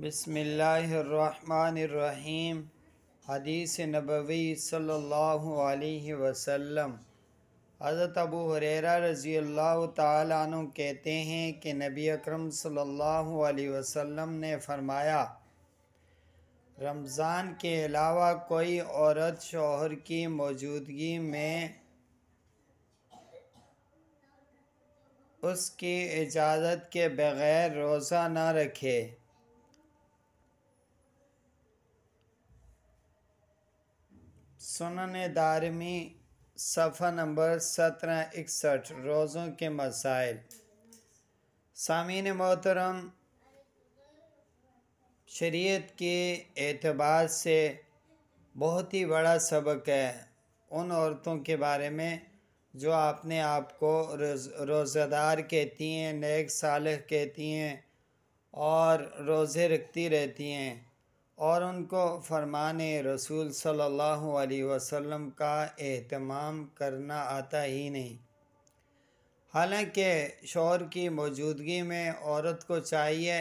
بسم اللہ الرحمن الرحیم۔ حدیث نبوی صلی اللہ علیہ وسلم۔ حضرت ابو ہریرہ رضی اللہ تعالیٰ عنہ کہتے ہیں کہ نبی اکرم صلی اللہ علیہ وسلم نے فرمایا، رمضان کے علاوہ کوئی عورت شوہر کی موجودگی میں اس کی اجازت کے بغیر روزہ نہ رکھے۔ سنن دارمی صفحہ نمبر 1761۔ روزوں کے مسائل۔ سامعین محترم، شریعت کے اعتبار سے بہت ہی بڑا سبق ہے ان عورتوں کے بارے میں جو اپنے آپ کو روزہ دار کہتی ہیں، نیک صالح کہتی ہیں اور روزے رکھتی رہتی ہیں، اور ان کو فرمان رسول صلی اللہ علیہ وسلم کا اہتمام کرنا آتا ہی نہیں۔ حالانکہ شوہر کی موجودگی میں عورت کو چاہیے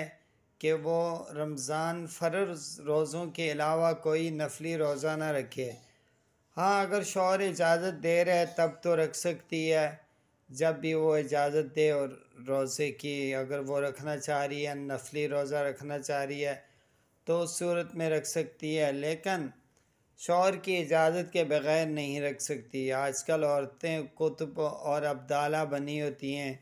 کہ وہ رمضان فرض روزوں کے علاوہ کوئی نفلی روزہ نہ رکھے۔ ہاں، اگر شوہر اجازت دے رہے تب تو رکھ سکتی ہے، جب بھی وہ اجازت دے، اور روزے کی اگر وہ رکھنا چاہ رہی ہے، نفلی روزہ رکھنا چاہ رہی ہے تو اس صورت میں رکھ سکتی ہے، لیکن شوہر کی اجازت کے بغیر نہیں رکھ سکتی۔ آج کل عورتیں قطب اور ابدالہ بنی ہوتی ہیں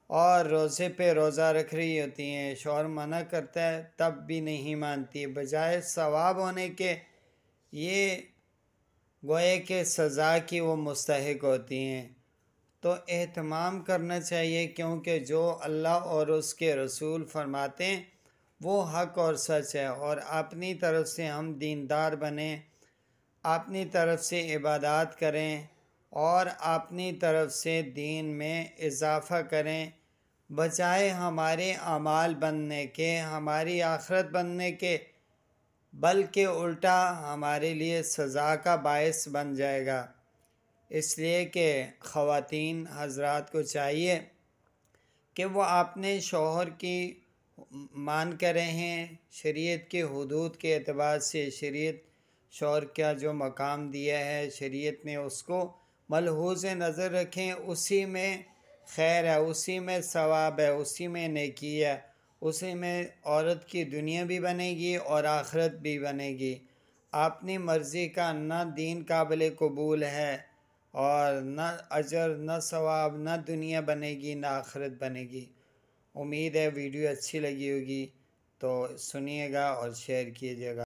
اور روزے پہ روزہ رکھ رہی ہوتی ہیں، شوہر منع کرتا ہے تب بھی نہیں مانتی، بجائے ثواب ہونے کے یہ گوئے کہ سزا کی وہ مستحق ہوتی ہیں۔ تو اہتمام کرنا چاہیے، کیونکہ جو اللہ اور اس کے رسول فرماتے ہیں وہ حق اور سچ ہے، اور اپنی طرف سے ہم دیندار بنیں، اپنی طرف سے عبادات کریں اور اپنی طرف سے دین میں اضافہ کریں، بجائے ہمارے اعمال بننے کے، ہماری آخرت بننے کے، بلکہ الٹا ہمارے لیے سزا کا باعث بن جائے گا۔ اس لیے کہ خواتین حضرات کو چاہیے کہ وہ اپنے شوہر کی مان کر رہیں، شریعت کے حدود کے اعتبار سے شریعت شوہر کا جو مقام دیا ہے شریعت نے اس کو ملحوظ نظر رکھیں، اسی میں خیر ہے، اسی میں ثواب ہے، اسی میں نیکی ہے، اسی میں عورت کی دنیا بھی بنے گی اور آخرت بھی بنے گی۔ اپنی مرضی کا نہ دین قابل قبول ہے، اور نہ اجر نہ ثواب، نہ دنیا بنے گی نہ آخرت بنے گی۔ امید ہے ویڈیو اچھی لگی ہوگی، تو سنیے گا اور شیئر کیجیے گا۔